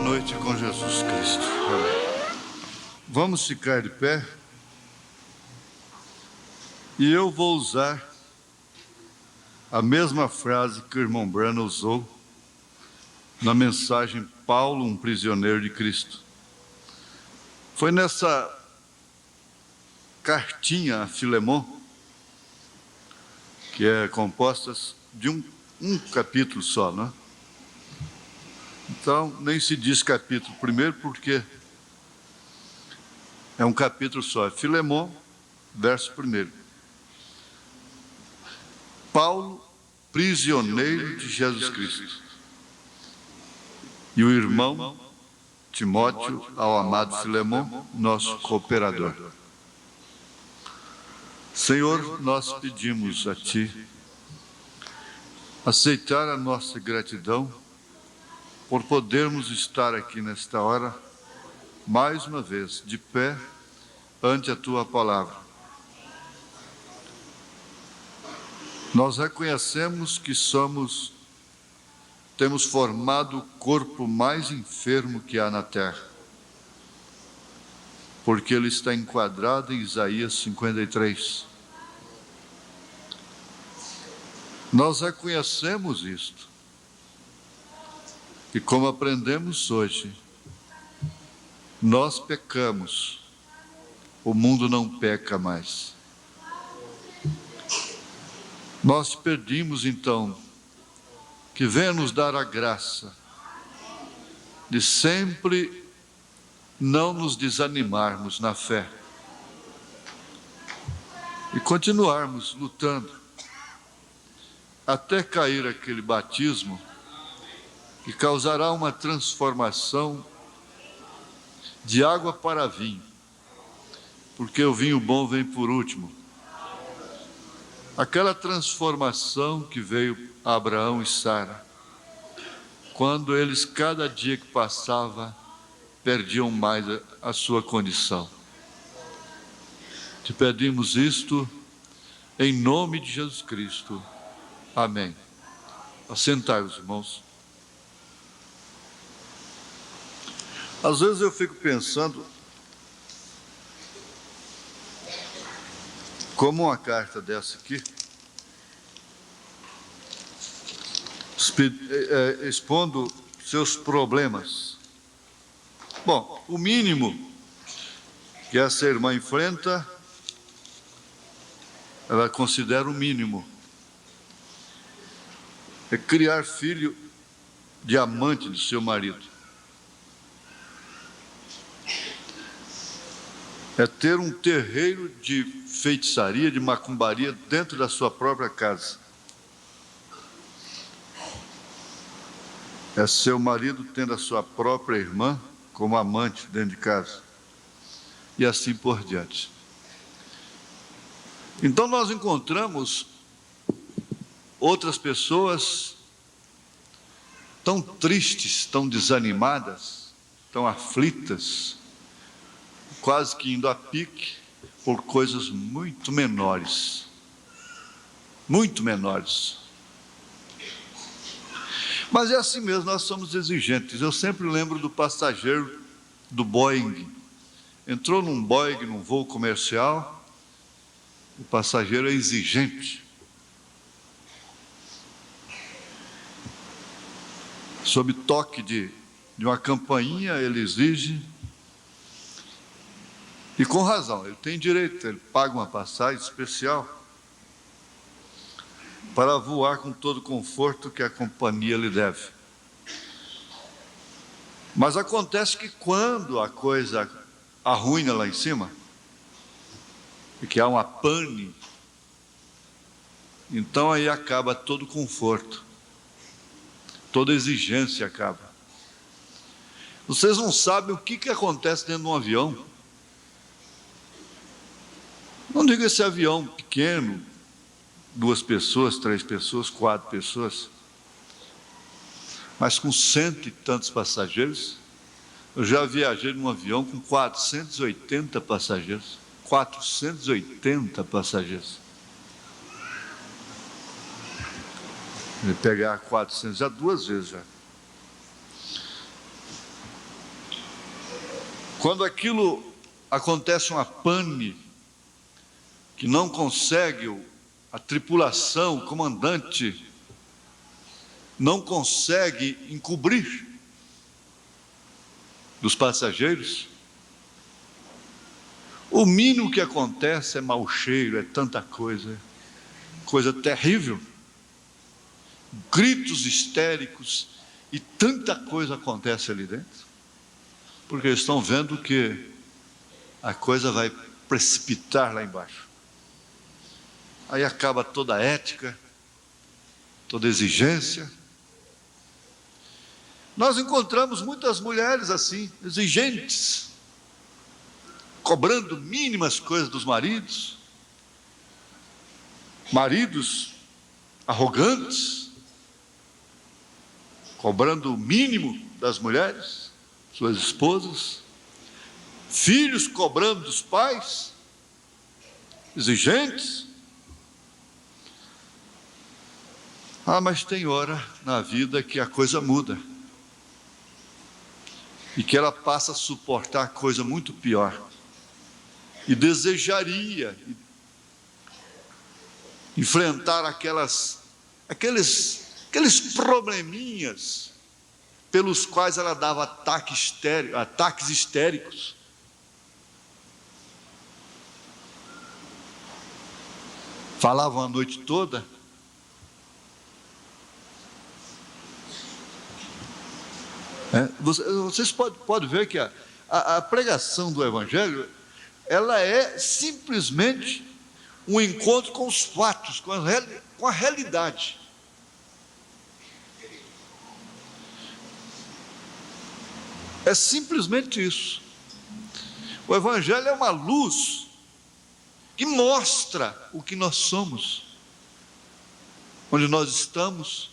noite com Jesus Cristo. Vamos ficar de pé. E eu vou usar a mesma frase que o irmão Branham usou na mensagem Paulo, um prisioneiro de Cristo. Foi nessa cartinha a Filemon, que é composta de um capítulo só, né? Então, nem se diz capítulo primeiro, porque é um capítulo só. É Filemon, verso 1. Paulo, prisioneiro de Jesus Cristo. E o irmão Timóteo, ao amado Filemon, nosso cooperador. Senhor, nós pedimos a Ti aceitar a nossa gratidão por podermos estar aqui nesta hora, mais uma vez, de pé, ante a Tua palavra. Nós reconhecemos que temos formado o corpo mais enfermo que há na terra, porque ele está enquadrado em Isaías 53. Nós reconhecemos isto, e como aprendemos hoje, nós pecamos, o mundo não peca mais. Nós te pedimos então, que venha nos dar a graça de sempre não nos desanimarmos na fé e continuarmos lutando até cair aquele batismo que causará uma transformação de água para vinho, porque o vinho bom vem por último. Aquela transformação que veio a Abraão e Sara, quando eles, cada dia que passava, perdiam mais a sua condição. Te pedimos isto em nome de Jesus Cristo. Amém. Assentai-vos, irmãos. Às vezes eu fico pensando como uma carta dessa aqui, expondo seus problemas. Bom, o mínimo que essa irmã enfrenta, ela considera o mínimo. É criar filho de amante do seu marido. É ter um terreiro de feitiçaria, de macumbaria dentro da sua própria casa. É seu marido tendo a sua própria irmã como amante dentro de casa. E assim por diante. Então nós encontramos outras pessoas tão tristes, tão desanimadas, tão aflitas, quase que indo a pique por coisas muito menores. Muito menores. Mas é assim mesmo, nós somos exigentes. Eu sempre lembro do passageiro do Boeing. Entrou num Boeing, num voo comercial, o passageiro é exigente. Sob toque de uma campainha, ele exige. E com razão, ele tem direito, ele paga uma passagem especial para voar com todo o conforto que a companhia lhe deve. Mas acontece que quando a coisa arruina lá em cima, e que há uma pane, então aí acaba todo o conforto, toda exigência acaba. Vocês não sabem o que acontece dentro de um avião. Não digo esse avião pequeno, 2 pessoas, 3 pessoas, 4 pessoas, mas com 100 e tantos passageiros. Eu já viajei num avião com 480 passageiros. 480 passageiros. Ele pegar 400, já 2 vezes já. Quando aquilo acontece uma pane, que não consegue, a tripulação, o comandante, não consegue encobrir dos passageiros, o mínimo que acontece é mau cheiro, é tanta coisa, coisa terrível, gritos histéricos, e tanta coisa acontece ali dentro, porque eles estão vendo que a coisa vai precipitar lá embaixo. Aí acaba toda a ética, toda a exigência. Nós encontramos muitas mulheres assim, exigentes, cobrando mínimas coisas dos maridos, maridos arrogantes, cobrando o mínimo das mulheres, suas esposas, filhos cobrando dos pais, exigentes. Mas tem hora na vida que a coisa muda, e que ela passa a suportar coisa muito pior, e desejaria enfrentar aqueles probleminhas pelos quais ela dava ataques histéricos. Falavam a noite toda. Vocês podem ver que a pregação do Evangelho, ela é simplesmente um encontro com os fatos, com a realidade. É simplesmente isso. O Evangelho é uma luz que mostra o que nós somos, onde nós estamos.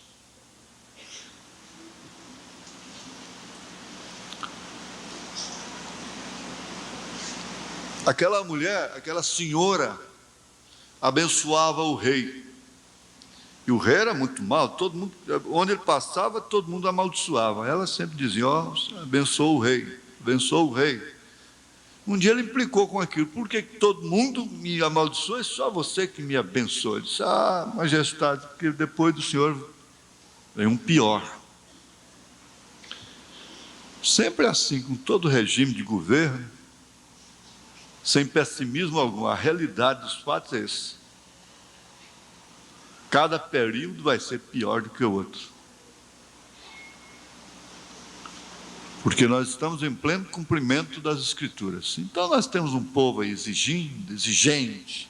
Aquela mulher, aquela senhora, abençoava o rei. E o rei era muito mal, todo mundo, onde ele passava, todo mundo amaldiçoava. Ela sempre dizia: abençoa o rei, abençoa o rei. Um dia ele implicou com aquilo: por que todo mundo me amaldiçoa e só você que me abençoa? Ele disse: majestade, porque depois do senhor vem um pior. Sempre assim, com todo regime de governo, sem pessimismo algum, a realidade dos fatos é esse. Cada período vai ser pior do que o outro. Porque nós estamos em pleno cumprimento das Escrituras. Então nós temos um povo aí exigente,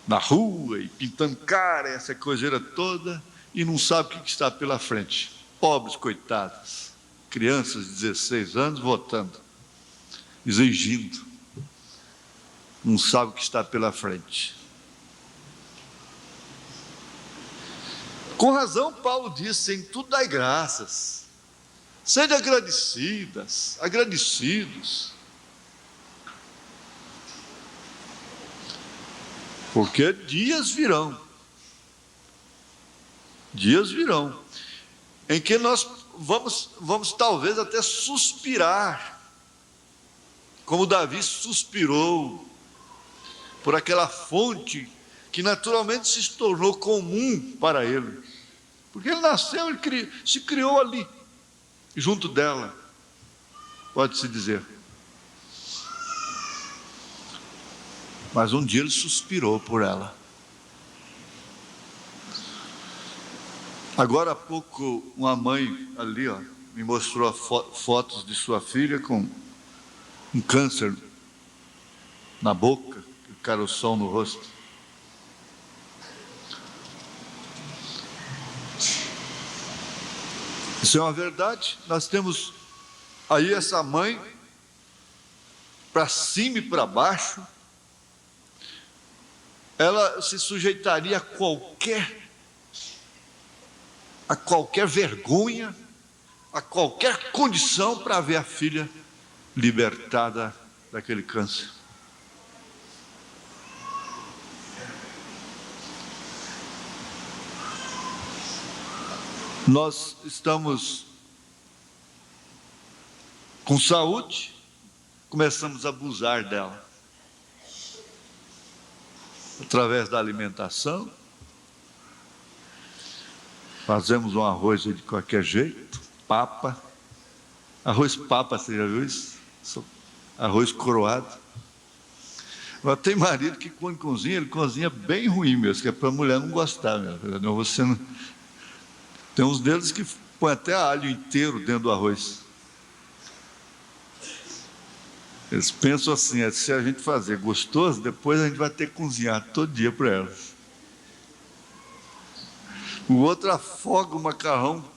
na rua, e pintando cara, essa coiseira toda, e não sabe o que está pela frente. Pobres coitadas, crianças de 16 anos votando, exigindo. Não sabe o que está pela frente. Com razão, Paulo disse: em tudo dai graças, sede agradecidos, porque dias virão, em que nós vamos talvez até suspirar, como Davi suspirou, por aquela fonte que naturalmente se tornou comum para ele, porque ele nasceu, ele se criou ali, junto dela, pode-se dizer. Mas um dia ele suspirou por ela. Agora há pouco, uma mãe ali, me mostrou fotos de sua filha com um câncer na boca, caroção no rosto. Isso é uma verdade. Nós temos aí essa mãe, para cima e para baixo, ela se sujeitaria a qualquer vergonha, a qualquer condição para ver a filha libertada daquele câncer. Nós estamos com saúde, começamos a abusar dela. Através da alimentação, fazemos um arroz de qualquer jeito, papa, arroz papa, você já viu isso? Arroz coroado. Agora, tem marido que quando cozinha, ele cozinha bem ruim mesmo, que é para a mulher não gostar mesmo. Não, você não... Tem uns deles que põe até alho inteiro dentro do arroz. Eles pensam assim, se a gente fazer gostoso, depois a gente vai ter que cozinhar todo dia para elas. O outro afoga o macarrão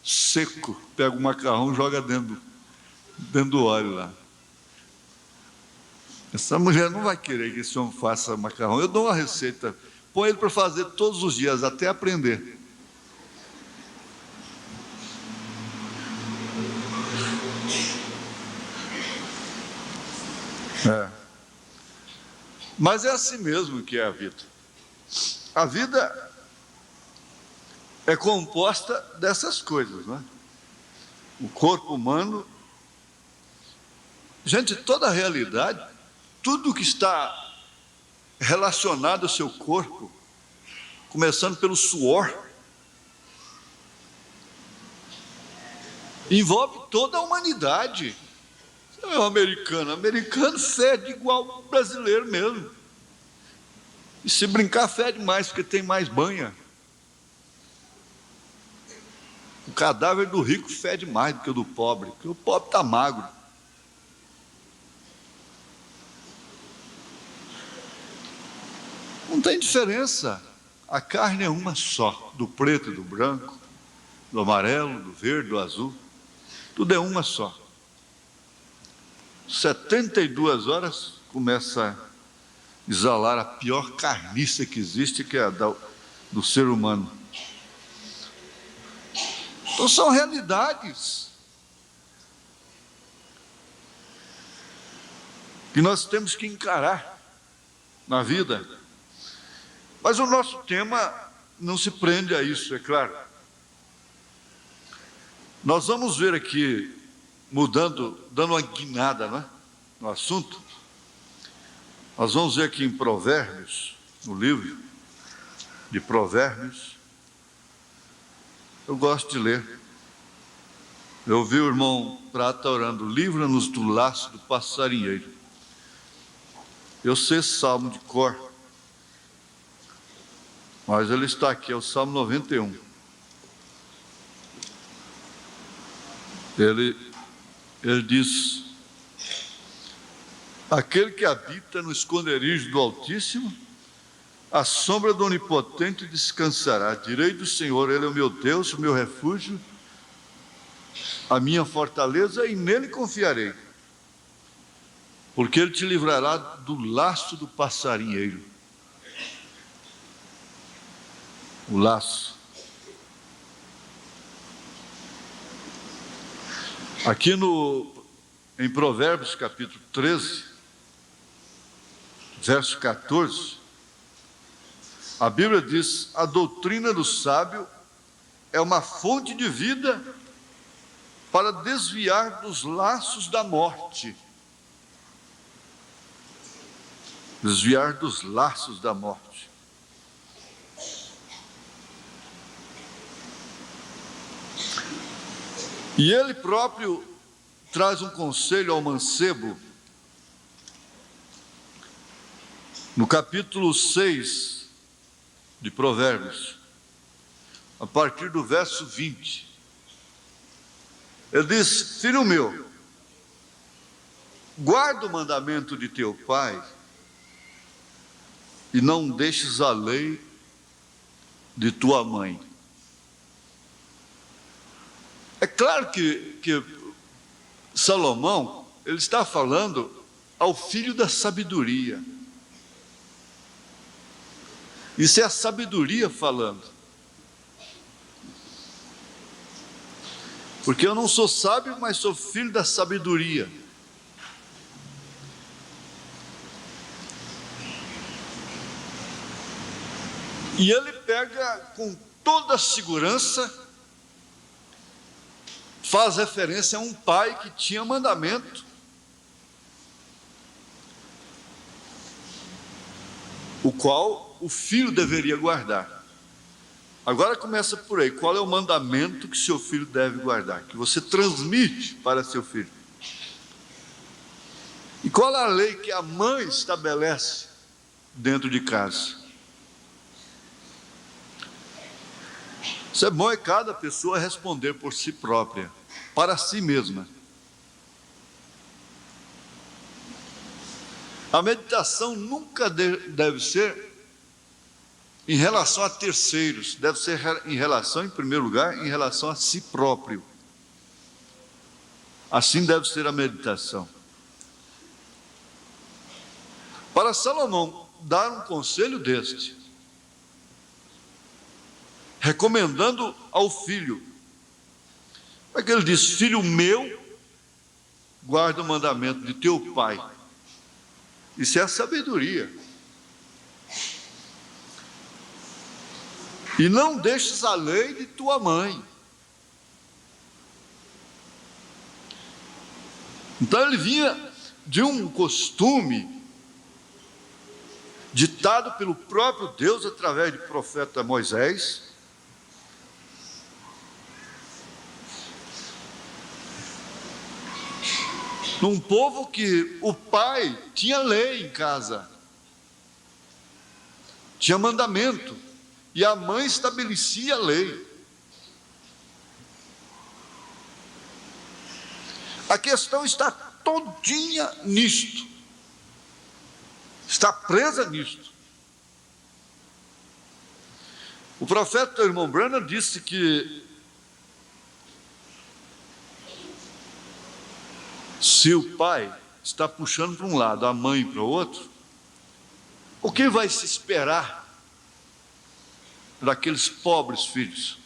seco, pega o macarrão e joga dentro do óleo lá. Essa mulher não vai querer que esse homem faça macarrão. Eu dou uma receita, põe ele para fazer todos os dias, até aprender. Mas é assim mesmo que é a vida. A vida é composta dessas coisas, não é? O corpo humano, gente, toda a realidade, tudo que está relacionado ao seu corpo, começando pelo suor, envolve toda a humanidade. Não é o americano fede igual o brasileiro mesmo. E se brincar, fede mais, porque tem mais banha. O cadáver do rico fede mais do que o do pobre, porque o pobre está magro. Não tem diferença. A carne é uma só, do preto e do branco, do amarelo, do verde, do azul. Tudo é uma só. 72 horas começa a exalar a pior carniça que existe, que é a do ser humano. Então são realidades que nós temos que encarar na vida. Mas o nosso tema não se prende a isso, é claro. Nós vamos ver aqui, mudando, dando uma guinada, né, no assunto. Nós vamos ver aqui em Provérbios, no livro de Provérbios. Eu gosto de ler. Eu ouvi o irmão Prata orando: livra-nos do laço do passarinheiro. Eu sei esse salmo de cor, mas ele está aqui, é o Salmo 91. Ele diz: aquele que habita no esconderijo do Altíssimo, à sombra do Onipotente descansará. Direi do Senhor: Ele é o meu Deus, o meu refúgio, a minha fortaleza, e nele confiarei. Porque Ele te livrará do laço do passarinheiro. O laço. Aqui em Provérbios capítulo 13, verso 14, a Bíblia diz: a doutrina do sábio é uma fonte de vida para desviar dos laços da morte. Desviar dos laços da morte. E ele próprio traz um conselho ao mancebo, no capítulo 6 de Provérbios, a partir do verso 20. Ele diz: filho meu, guarda o mandamento de teu pai e não deixes a lei de tua mãe. É claro que Salomão, ele está falando ao filho da sabedoria. Isso é a sabedoria falando. Porque eu não sou sábio, mas sou filho da sabedoria. E ele pega com toda a segurança, faz referência a um pai que tinha mandamento qual o filho deveria guardar. Agora começa por aí. Qual é o mandamento que seu filho deve guardar? Que você transmite para seu filho? E qual é a lei que a mãe estabelece dentro de casa? Isso é bom, é cada pessoa responder por si própria, para si mesma. A meditação nunca deve ser em relação a terceiros, deve ser em relação, em primeiro lugar, em relação a si próprio. Assim deve ser a meditação. Para Salomão dar um conselho deste, recomendando ao filho, é que ele diz: filho meu, guarda o mandamento de teu pai. Isso é a sabedoria. E não deixes a lei de tua mãe. Então ele vinha de um costume ditado pelo próprio Deus através do profeta Moisés, num povo que o pai tinha lei em casa, tinha mandamento, e a mãe estabelecia a lei. A questão está todinha nisto, está presa nisto. O profeta irmão Branham disse que se o pai está puxando para um lado, a mãe para o outro, o que vai se esperar daqueles pobres filhos?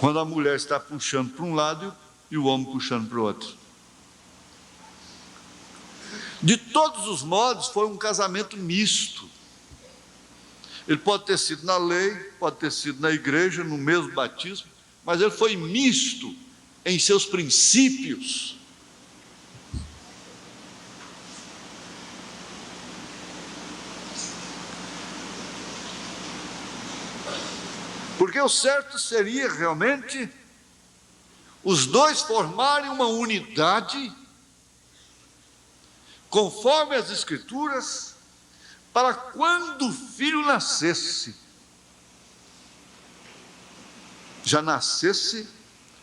Quando a mulher está puxando para um lado e o homem puxando para o outro. De todos os modos, foi um casamento misto. Ele pode ter sido na lei, pode ter sido na igreja, no mesmo batismo, mas ele foi misto em seus princípios. Porque o certo seria realmente os dois formarem uma unidade, conforme as Escrituras, para quando o filho nascesse, já nascesse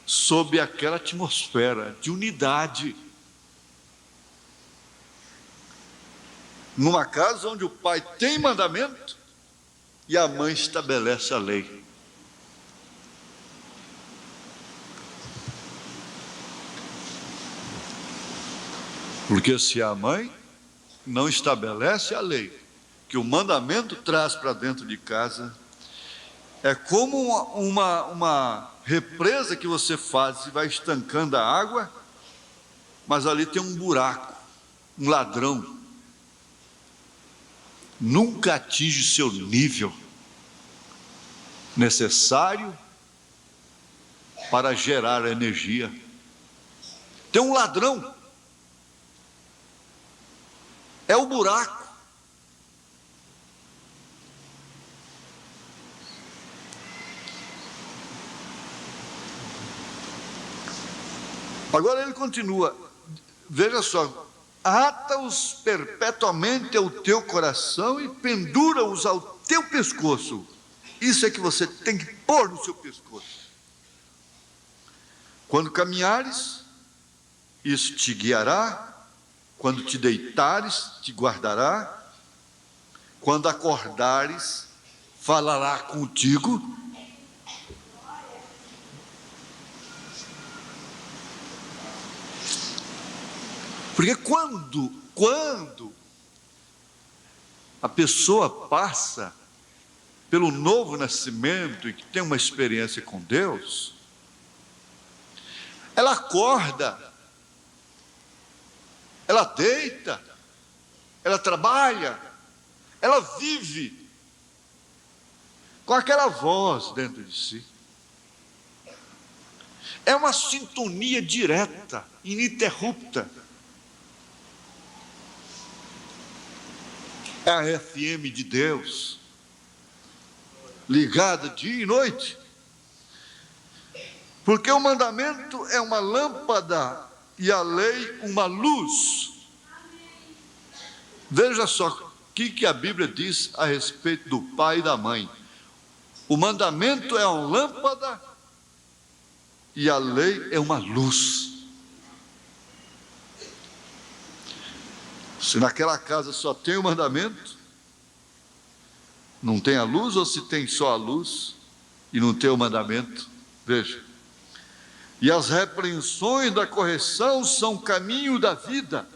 sob aquela atmosfera de unidade. Numa casa onde o pai tem mandamento e a mãe estabelece a lei. Porque se a mãe não estabelece a lei, que o mandamento traz para dentro de casa, é como uma represa que você faz e vai estancando a água, mas ali tem um buraco, um ladrão. Nunca atinge seu nível necessário para gerar energia. Tem um ladrão. É o buraco. Agora ele continua, veja só: ata-os perpetuamente ao teu coração e pendura-os ao teu pescoço. Isso é que você tem que pôr no seu pescoço. Quando caminhares, isso te guiará. Quando te deitares, te guardará. Quando acordares, falará contigo. Porque quando a pessoa passa pelo novo nascimento e que tem uma experiência com Deus, ela acorda, ela deita, ela trabalha, ela vive com aquela voz dentro de si. É uma sintonia direta, ininterrupta. É a FM de Deus, ligada dia e noite. Porque o mandamento é uma lâmpada e a lei uma luz. Veja só o que a Bíblia diz a respeito do pai e da mãe. O mandamento é uma lâmpada e a lei é uma luz. Se naquela casa só tem o mandamento, não tem a luz, ou se tem só a luz e não tem o mandamento, veja. E as repreensões da correção são o caminho da vida.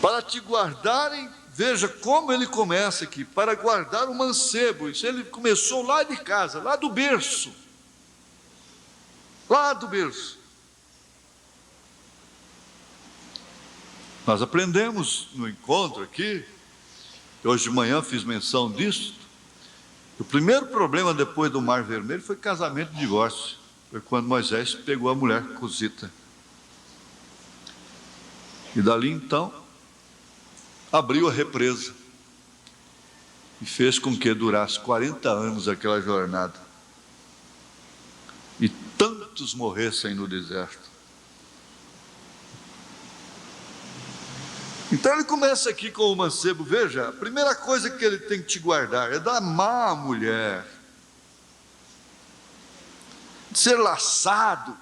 Para te guardarem, veja como ele começa aqui, para guardar o mancebo. Isso ele começou lá de casa, lá do berço. Lá do berço. Nós aprendemos no encontro aqui, hoje de manhã fiz menção disso. O primeiro problema depois do Mar Vermelho foi casamento e divórcio. Foi quando Moisés pegou a mulher cusita. E dali então, abriu a represa. E fez com que durasse 40 anos aquela jornada. E tantos morressem no deserto. Então ele começa aqui com o mancebo. Veja, a primeira coisa que ele tem que te guardar é da má mulher, de ser laçado,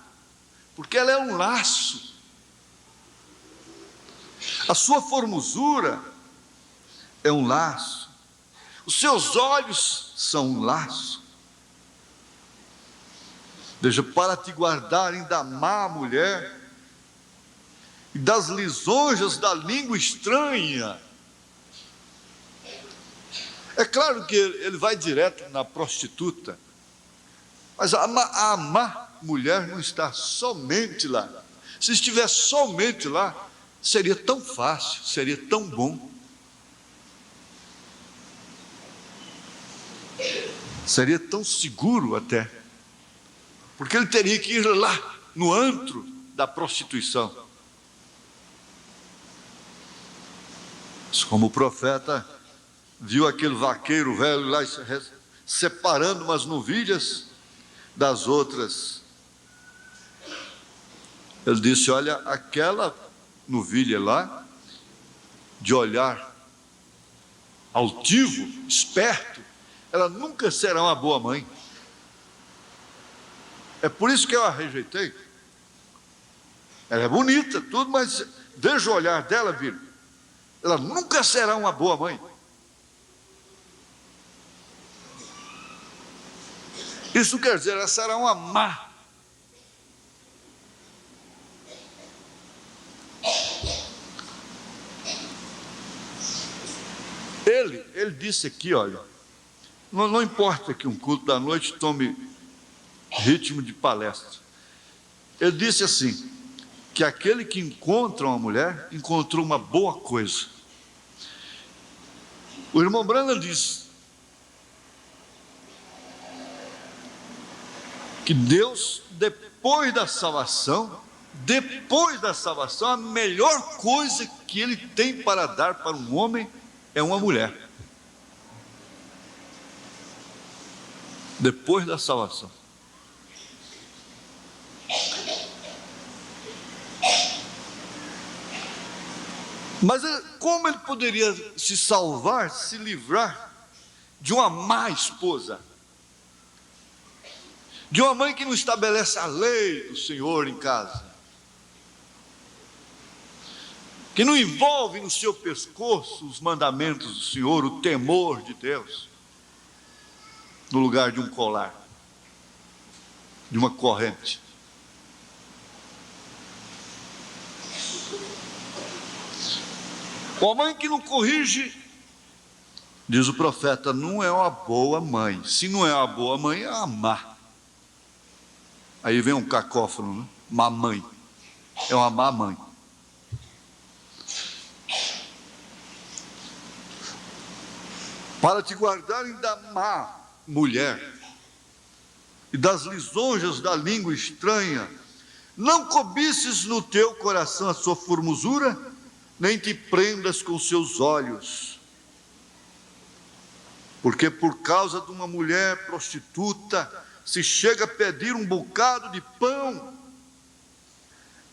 porque ela é um laço. A sua formosura é um laço, os seus olhos são um laço. Veja, para te guardarem da má mulher e das lisonjas da língua estranha. É claro que ele vai direto na prostituta, mas a má mulher não está somente lá. Se estivesse somente lá, seria tão fácil, seria tão bom. Seria tão seguro até, porque ele teria que ir lá, no antro da prostituição. Como o profeta viu aquele vaqueiro velho lá separando umas novilhas das outras, ele disse: olha, aquela novilha lá, de olhar altivo, esperto, ela nunca será uma boa mãe. É por isso que eu a rejeitei. Ela é bonita, tudo, mas veja o olhar dela, filho. Ela nunca será uma boa mãe. Isso quer dizer, ela será uma má. Ele disse aqui, olha, não importa que um culto da noite tome ritmo de palestra. Ele disse assim, que aquele que encontra uma mulher, encontrou uma boa coisa. O irmão Branham diz que Deus, depois da salvação, a melhor coisa que Ele tem para dar para um homem é uma mulher. Depois da salvação. Mas como ele poderia se salvar, se livrar de uma má esposa? De uma mãe que não estabelece a lei do Senhor em casa, que não envolve no seu pescoço os mandamentos do Senhor, o temor de Deus, no lugar de um colar, de uma corrente. Uma mãe que não corrige, diz o profeta, não é uma boa mãe. Se não é uma boa mãe, é uma má. Aí vem um cacófono, né? Mamãe. É uma má mãe. Para te guardarem da má mulher e das lisonjas da língua estranha, Não cobices no teu coração a sua formosura, nem te prendas com seus olhos. Porque por causa de uma mulher prostituta, se chega a pedir um bocado de pão,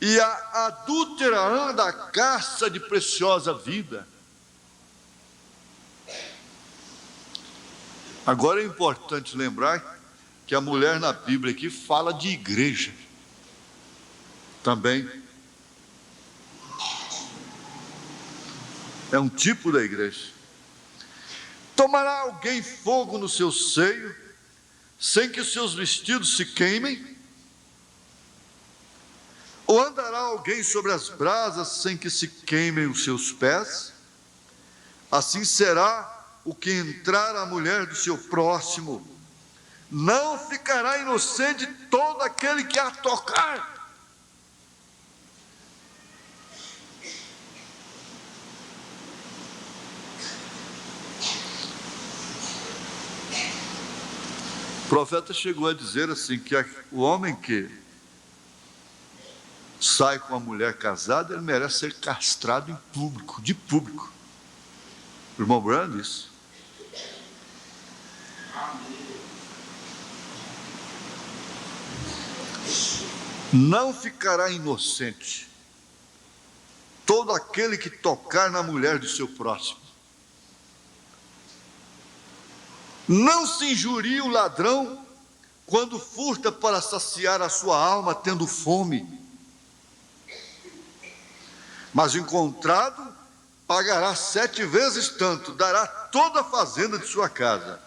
e a adúltera anda à caça de preciosa vida. Agora é importante lembrar que a mulher na Bíblia aqui fala de igreja também. É um tipo da igreja. Tomará alguém fogo no seu seio, sem que os seus vestidos se queimem? Ou andará alguém sobre as brasas, sem que se queimem os seus pés? Assim será o que entrar a mulher do seu próximo. Não ficará inocente todo aquele que a tocar. O profeta chegou a dizer assim, que o homem que sai com uma mulher casada, ele merece ser castrado em público, de público. O irmão Branham disse. Não ficará inocente todo aquele que tocar na mulher do seu próximo. Não se injurie o ladrão quando furta para saciar a sua alma, tendo fome. Mas encontrado, pagará 7 vezes tanto, dará toda a fazenda de sua casa.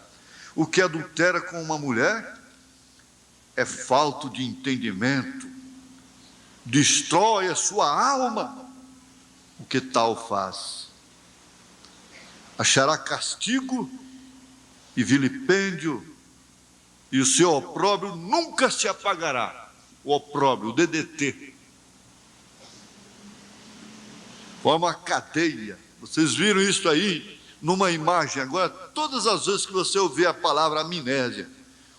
O que adultera com uma mulher é falto de entendimento, destrói a sua alma. O que tal faz? Achará castigo e vilipêndio, e o seu opróbrio nunca se apagará. O opróbrio, o DDT. Forma uma cadeia. Vocês viram isso aí numa imagem. Agora, todas as vezes que você ouvir a palavra amnésia,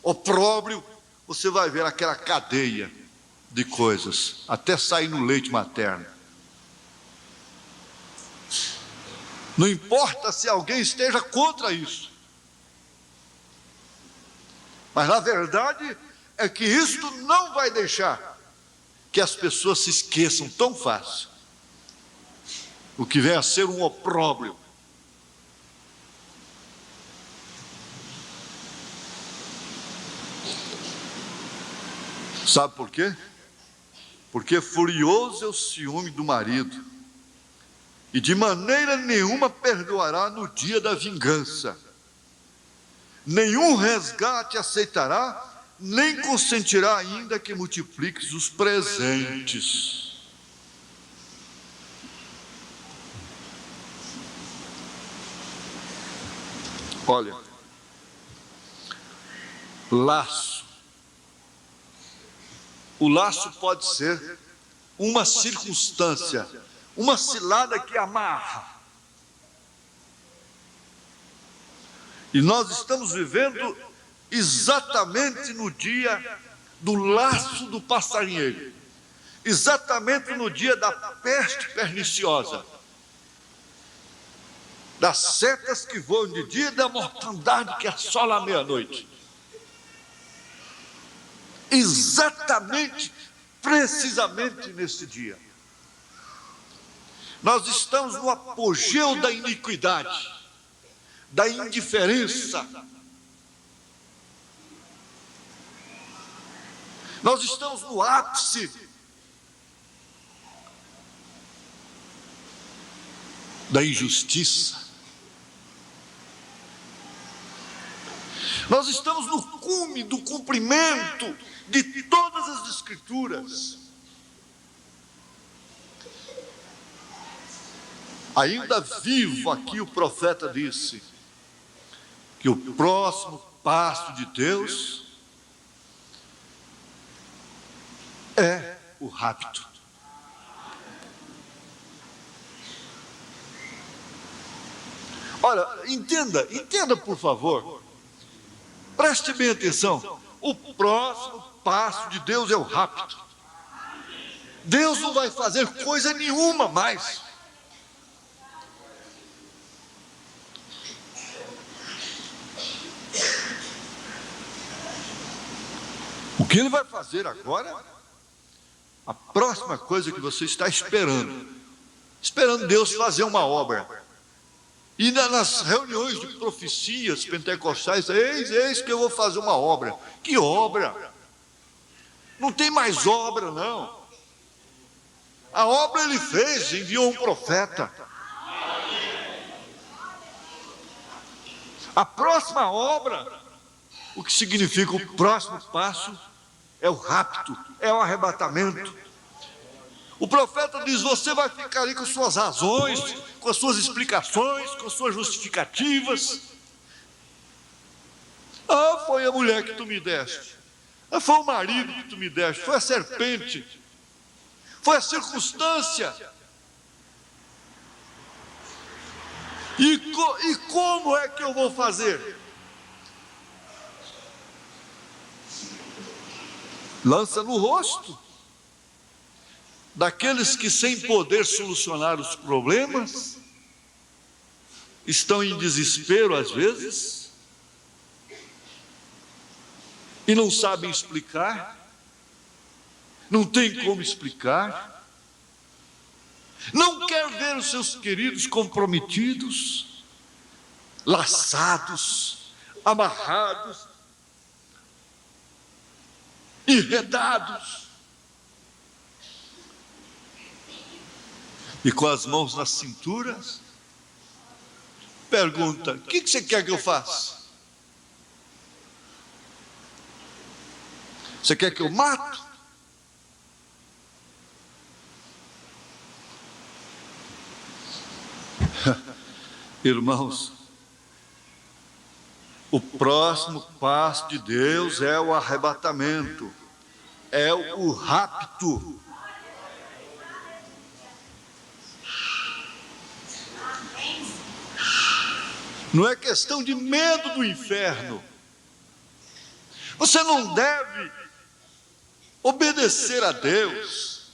opróbrio, você vai ver aquela cadeia de coisas, até sair no leite materno. Não importa se alguém esteja contra isso, mas na verdade é que isto não vai deixar que as pessoas se esqueçam tão fácil o que vem a ser um opróbrio. Sabe por quê? Porque furioso é o ciúme do marido, e de maneira nenhuma perdoará no dia da vingança. Nenhum resgate aceitará, nem consentirá ainda que multipliques os presentes. Olha, laço. O laço pode ser uma circunstância, uma cilada que amarra. E nós estamos vivendo exatamente no dia do laço do passarinheiro, exatamente no dia da peste perniciosa, das setas que voam de dia e da mortandade que assola à meia-noite. Exatamente, precisamente nesse dia. Nós estamos no apogeu da iniquidade, da indiferença. Nós estamos no ápice da injustiça. Nós estamos no cume do cumprimento de todas as Escrituras. Ainda vivo aqui o profeta disse que o próximo passo de Deus é o rapto. Olha, entenda por favor, preste bem atenção, o próximo passo de Deus é o rapto. Deus não vai fazer coisa nenhuma mais. O que Ele vai fazer agora? A próxima coisa que você está esperando Deus fazer uma obra. E nas reuniões de profecias pentecostais, eis que eu vou fazer uma obra. Que obra? Não tem mais obra, não. A obra Ele fez, enviou um profeta. A próxima obra, o que significa o próximo passo, é o rapto, é o arrebatamento. O profeta diz: você vai ficar ali com suas razões, com as suas explicações, com as suas justificativas. Ah, foi a mulher que tu me deste. Ah, foi o marido que tu me deste. Foi a serpente. Foi a circunstância. E como é que eu vou fazer? Lança no rosto daqueles que, sem poder solucionar os problemas, estão em desespero às vezes e não sabem explicar, não tem como explicar, não quer ver os seus queridos comprometidos, laçados, amarrados, enredados, e com as mãos nas cinturas, pergunta: o que você quer que eu faça? Você quer que eu mato? Irmãos, o próximo passo de Deus é o arrebatamento, é o rapto. Não é questão de medo do inferno. Você não deve obedecer a Deus,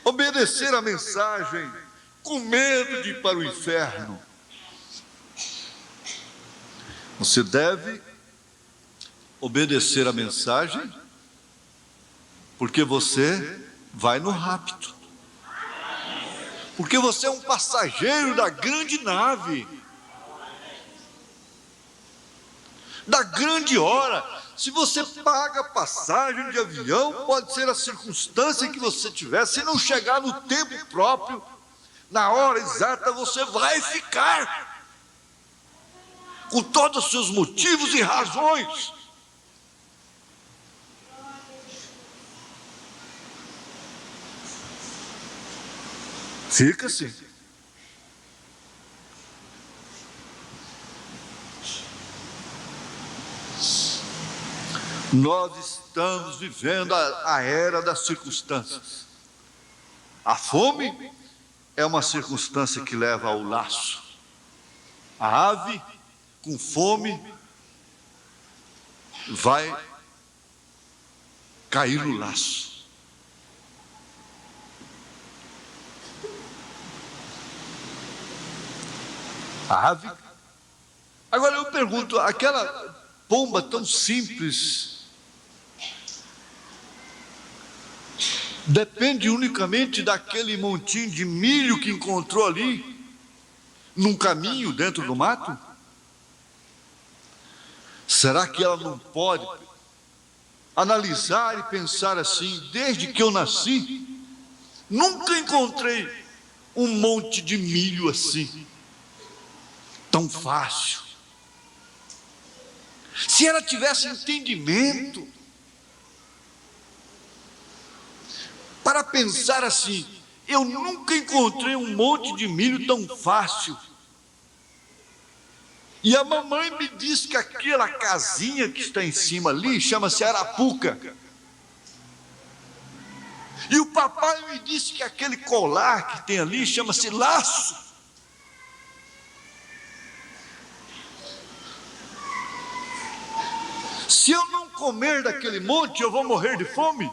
obedecer a mensagem com medo de ir para o inferno. Você deve obedecer a mensagem porque você vai no rapto. Porque você é um passageiro da grande nave, da grande hora. Se você paga passagem de avião, pode ser a circunstância em que você tiver, se não chegar no tempo próprio, na hora exata, você vai ficar, com todos os seus motivos e razões. Fica assim. Nós estamos vivendo a era das circunstâncias. A fome é uma circunstância que leva ao laço. A ave com fome vai cair no laço. A ave. Agora eu pergunto, aquela pomba tão simples depende unicamente daquele montinho de milho que encontrou ali num caminho dentro do mato? Será que ela não pode analisar e pensar assim: desde que eu nasci, nunca encontrei um monte de milho assim, tão fácil. Se ela tivesse entendimento para pensar assim: eu nunca encontrei um monte de milho tão fácil. E a mamãe me disse que aquela casinha que está em cima ali chama-se arapuca. E o papai me disse que aquele colar que tem ali chama-se laço. Se eu não comer daquele monte, eu vou morrer de fome.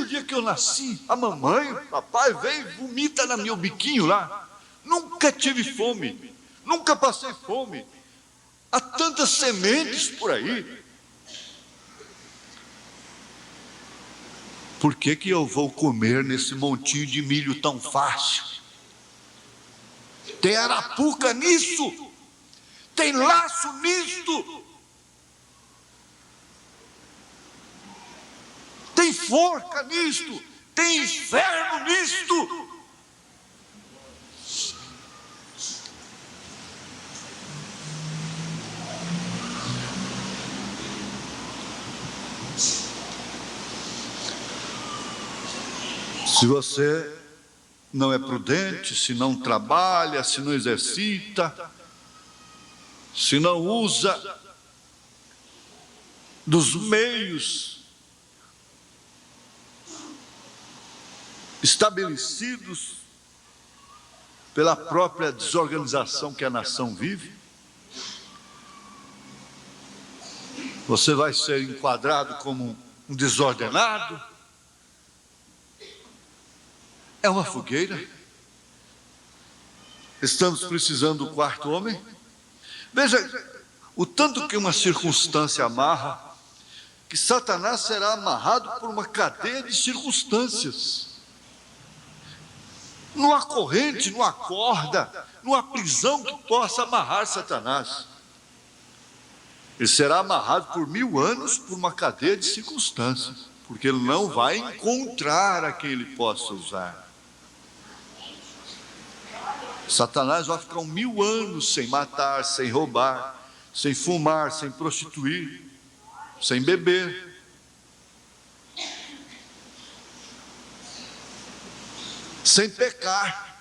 o dia que eu nasci, a mamãe, o papai veio e vomita no meu biquinho lá. Nunca tive fome, nunca passei fome. Há tantas sementes por aí. Por que que eu vou comer nesse montinho de milho tão fácil? Tem arapuca nisso, tem laço nisto, tem forca nisto, tem inferno nisto. Se você não é prudente, se não trabalha, se não exercita, se não usa dos meios estabelecidos pela própria desorganização que a nação vive, você vai ser enquadrado como um desordenado. É uma fogueira. Estamos precisando do quarto homem. Veja, o tanto que uma circunstância amarra, que Satanás será amarrado por uma cadeia de circunstâncias. Não há corrente, não há corda, não há prisão que possa amarrar Satanás. Ele será amarrado por 1000 anos por uma cadeia de circunstâncias, porque ele não vai encontrar a quem ele possa usar. Satanás vai ficar 1000 anos sem matar, sem roubar, sem fumar, sem prostituir, sem beber. Sem pecar.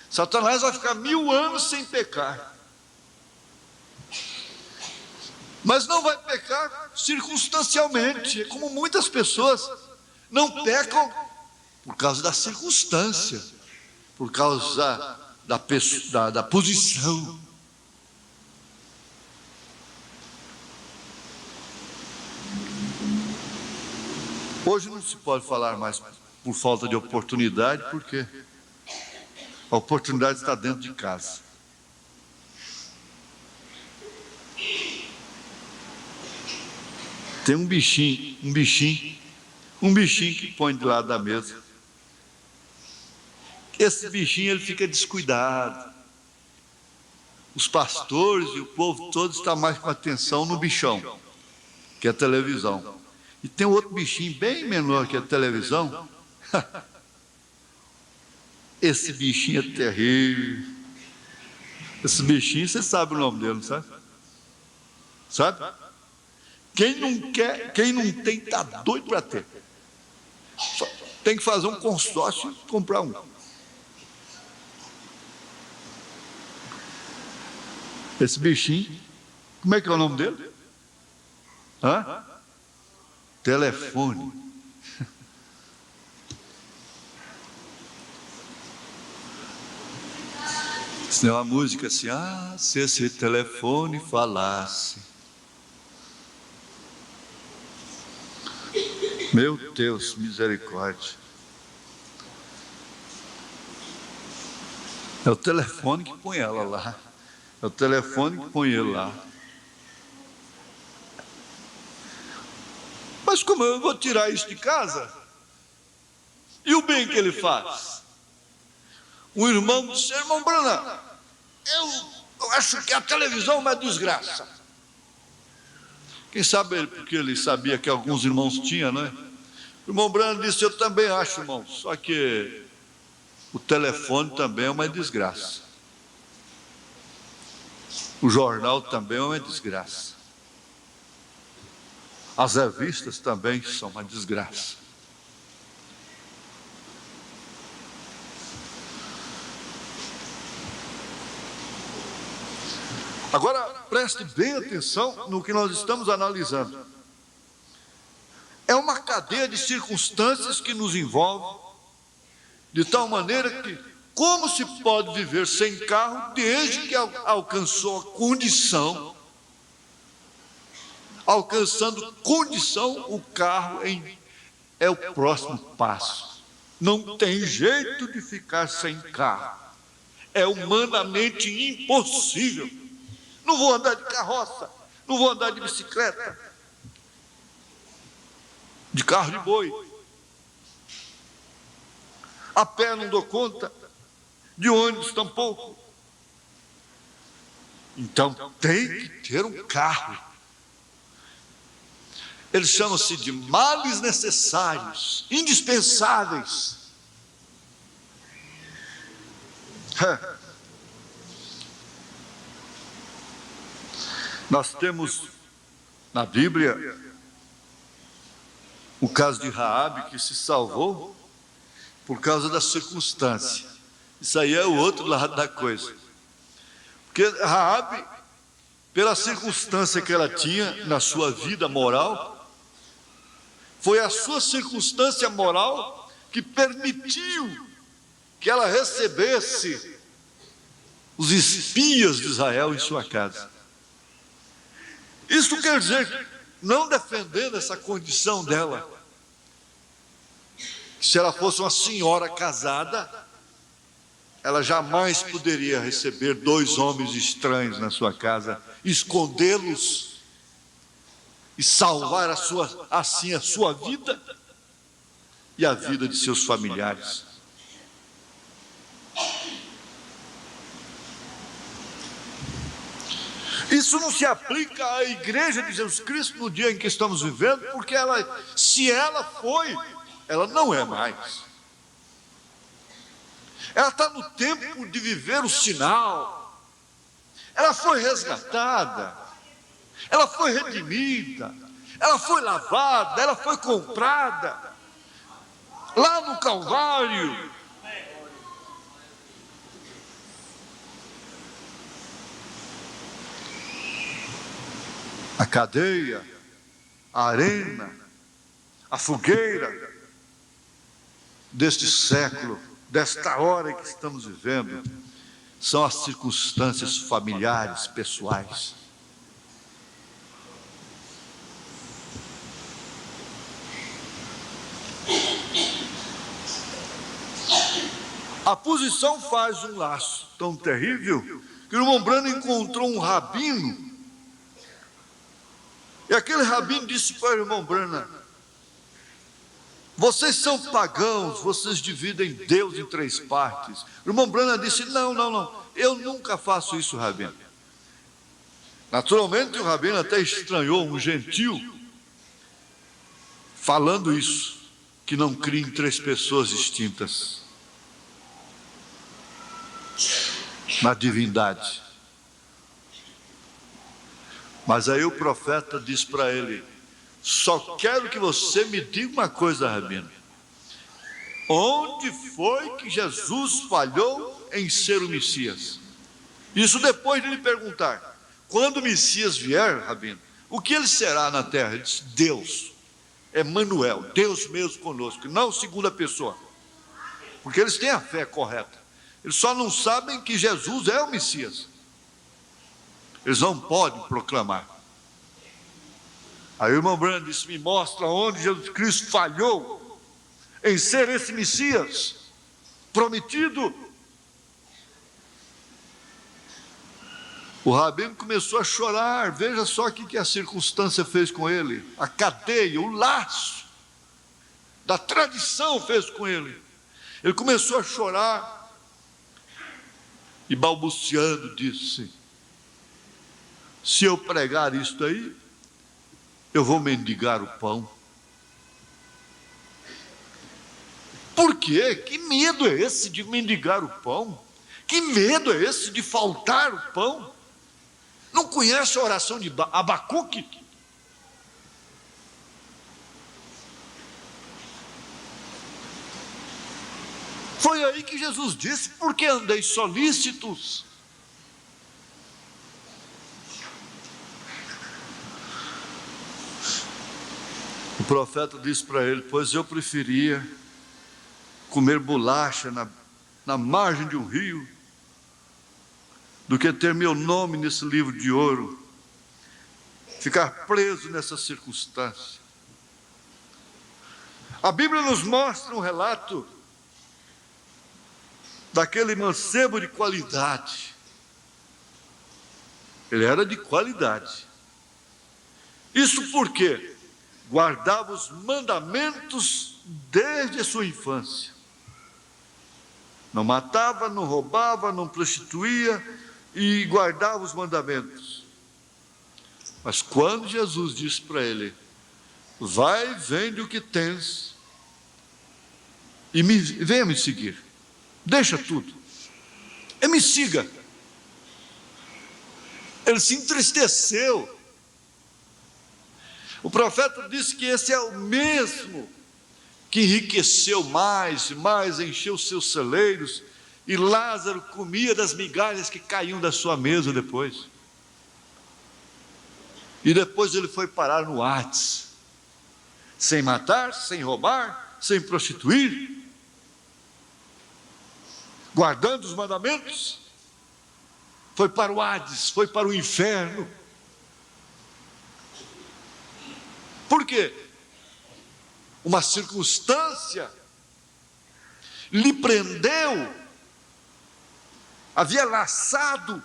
Satanás vai ficar 1000 anos sem pecar. Mas não vai pecar circunstancialmente, como muitas pessoas não pecam por causa da circunstância, por causa da posição. Hoje não se pode falar mais por falta de oportunidade, porque a oportunidade está dentro de casa. Tem um bichinho que põe de lado da mesa. Esse bichinho ele fica descuidado. Os pastores e o povo todo está mais com atenção no bichão, que é a televisão. E tem outro bichinho bem menor que a televisão. Esse bichinho é terrível. Esse bichinho, você sabe o nome dele, não sabe? Sabe? Quem não quer, quem não tem, está doido para ter. Só tem que fazer um consórcio e comprar um. Esse bichinho, como é que é o nome dele? Hã? Telefone. Isso é uma música assim, se esse telefone falasse. Meu Deus, misericórdia. É o telefone que põe ela lá. É o telefone que põe ele lá. Mas como eu vou tirar isso de casa? E o bem que ele faz? Um irmão disse, irmão Branham, eu acho que a televisão é uma desgraça. Quem sabe ele, porque ele sabia que alguns irmãos tinham, não é? O irmão Branham disse, eu também acho, irmão, só que o telefone também é uma desgraça. O jornal também é uma desgraça. As revistas também são uma desgraça. Agora, preste bem atenção no que nós estamos analisando. É uma cadeia de circunstâncias que nos envolve, de tal maneira que, como se pode viver sem carro desde que alcançou a condição, alcançando condição o carro em é o próximo passo. Não tem jeito de ficar sem carro. É humanamente impossível. Não vou andar de carroça, não vou andar de bicicleta, de carro de boi. A pé não dou conta, de ônibus tampouco. Então tem que ter um carro. Eles chamam-se de males necessários, indispensáveis. Nós temos na Bíblia o caso de Raabe, que se salvou por causa da circunstância. Isso aí é o outro lado da coisa. Porque Raabe, pela circunstância que ela tinha na sua vida moral, foi a sua circunstância moral que permitiu que ela recebesse os espias de Israel em sua casa. Isso quer dizer, não defendendo essa condição dela, que se ela fosse uma senhora casada, ela jamais poderia receber 2 homens estranhos na sua casa, escondê-los e salvar assim a sua vida e a vida de seus familiares. Isso não se aplica à igreja de Jesus Cristo no dia em que estamos vivendo, porque se ela foi, ela não é mais. Ela está no tempo de viver o sinal. Ela foi resgatada, ela foi redimida, ela foi lavada, ela foi comprada lá no Calvário. A cadeia, a arena, a fogueira deste século, desta hora que estamos vivendo, são as circunstâncias familiares, pessoais. A posição faz um laço tão terrível que o irmão Branham encontrou um rabino. E aquele rabino disse para o irmão Branham: vocês são pagãos, vocês dividem Deus em 3 partes. O irmão Branham disse: não, eu nunca faço isso, rabino. Naturalmente o rabino até estranhou um gentil falando isso, que não cria em 3 pessoas distintas na divindade. Mas aí o profeta diz para ele: só quero que você me diga uma coisa, rabino. Onde foi que Jesus falhou em ser o Messias? Isso depois de lhe perguntar: quando o Messias vier, rabino, o que ele será na terra? Ele disse: Deus, Emanuel, Deus mesmo conosco, não segunda pessoa. Porque eles têm a fé correta. Eles só não sabem que Jesus é o Messias. Eles não podem proclamar. Aí o irmão Branham disse: me mostra onde Jesus Cristo falhou em ser esse Messias prometido. O rabino começou a chorar. Veja só o que a circunstância fez com ele. A cadeia, o laço da tradição fez com ele. Ele começou a chorar e balbuciando disse: se eu pregar isto aí, eu vou mendigar o pão. Por quê? Que medo é esse de mendigar o pão? Que medo é esse de faltar o pão? Não conhece a oração de Abacuque? Foi aí que Jesus disse: por que andeis solícitos? O profeta disse para ele: pois eu preferia comer bolacha na margem de um rio do que ter meu nome nesse livro de ouro, ficar preso nessa circunstância. A Bíblia nos mostra um relato daquele mancebo de qualidade. Ele era de qualidade. Isso porque guardava os mandamentos desde a sua infância. Não matava, não roubava, não prostituía e guardava os mandamentos. Mas quando Jesus disse para ele: vai, vende o que tens e venha me seguir, deixa tudo e me siga, ele se entristeceu. O profeta disse que esse é o mesmo que enriqueceu mais e mais, encheu seus celeiros, e Lázaro comia das migalhas que caíam da sua mesa depois. E depois ele foi parar no Hades, sem matar, sem roubar, sem prostituir, guardando os mandamentos. Foi para o Hades, foi para o inferno. Por quê? Uma circunstância lhe prendeu, havia laçado.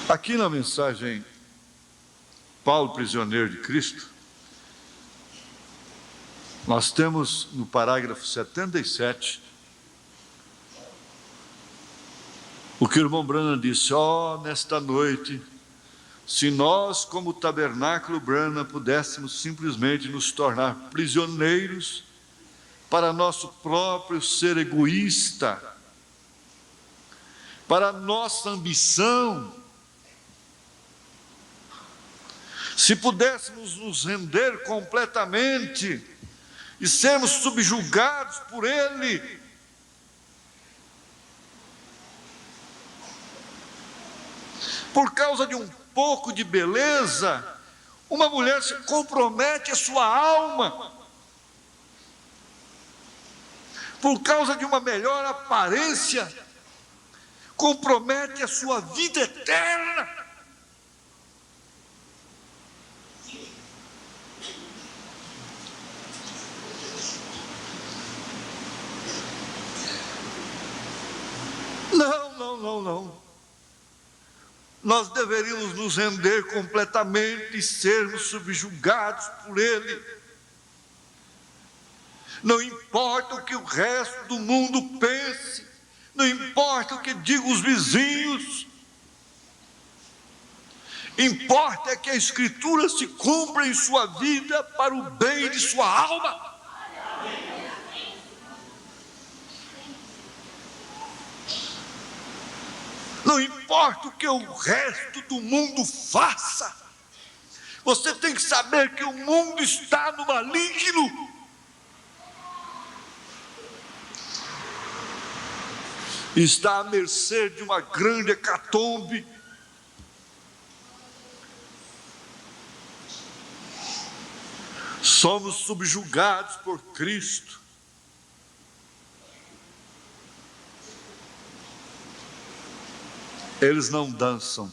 Aqui na mensagem Paulo, prisioneiro de Cristo, nós temos no parágrafo 77 o que o irmão Branham disse: nesta noite, se nós, como tabernáculo Branham, pudéssemos simplesmente nos tornar prisioneiros para nosso próprio ser egoísta, para nossa ambição, se pudéssemos nos render completamente e sermos subjugados por Ele, por causa de um pouco de beleza, uma mulher se compromete a sua alma, por causa de uma melhor aparência, compromete a sua vida eterna. Não. Nós deveríamos nos render completamente e sermos subjugados por Ele. Não importa o que o resto do mundo pense, não importa o que digam os vizinhos, importa é que a Escritura se cumpra em sua vida para o bem de sua alma. Não importa o que o resto do mundo faça, você tem que saber que o mundo está no maligno. Está à mercê de uma grande hecatombe. Somos subjugados por Cristo. Eles não dançam.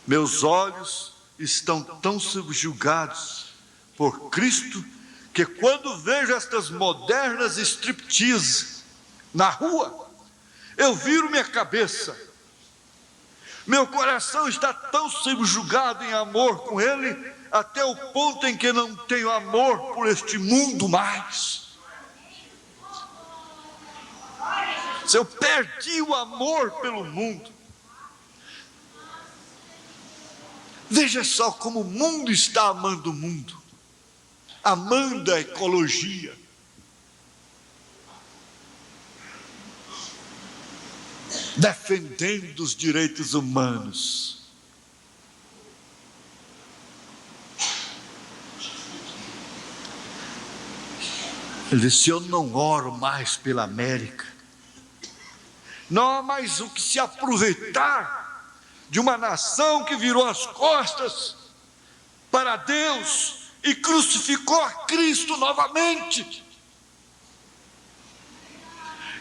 Meus olhos estão tão subjugados por Cristo que quando vejo estas modernas striptease na rua, eu viro minha cabeça. Meu coração está tão subjugado em amor com Ele, até o ponto em que não tenho amor por este mundo mais. Se eu perdi o amor pelo mundo, veja só como o mundo está amando o mundo, amando a ecologia, defendendo os direitos humanos. Ele disse: eu não oro mais pela América. Não há mais o que se aproveitar de uma nação que virou as costas para Deus e crucificou a Cristo novamente.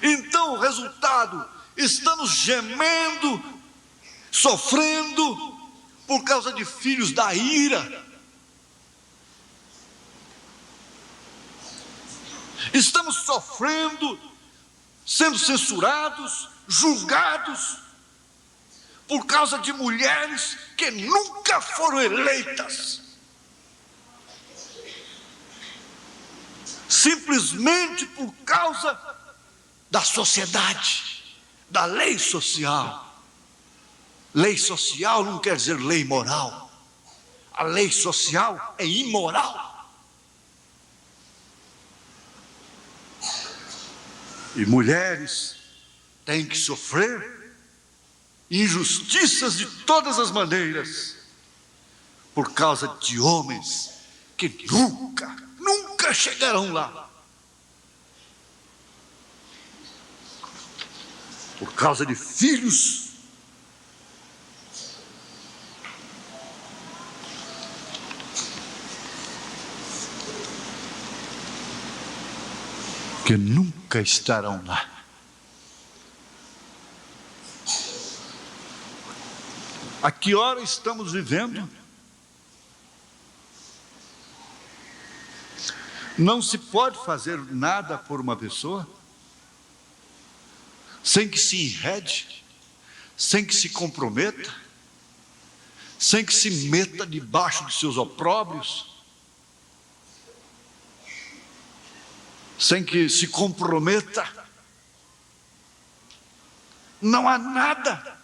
Então o resultado estamos gemendo, sofrendo por causa de filhos da ira. Estamos sofrendo, sendo censurados, julgados, por causa de mulheres que nunca foram eleitas. Simplesmente por causa da sociedade, da lei social. Lei social não quer dizer lei moral. A lei social é imoral. E mulheres têm que sofrer injustiças de todas as maneiras, por causa de homens que nunca chegarão lá. Por causa de filhos que nunca estarão lá. A que hora estamos vivendo? Não se pode fazer nada por uma pessoa sem que se enrede, sem que se comprometa, sem que se meta debaixo de seus opróbrios, sem que se comprometa. Não há nada.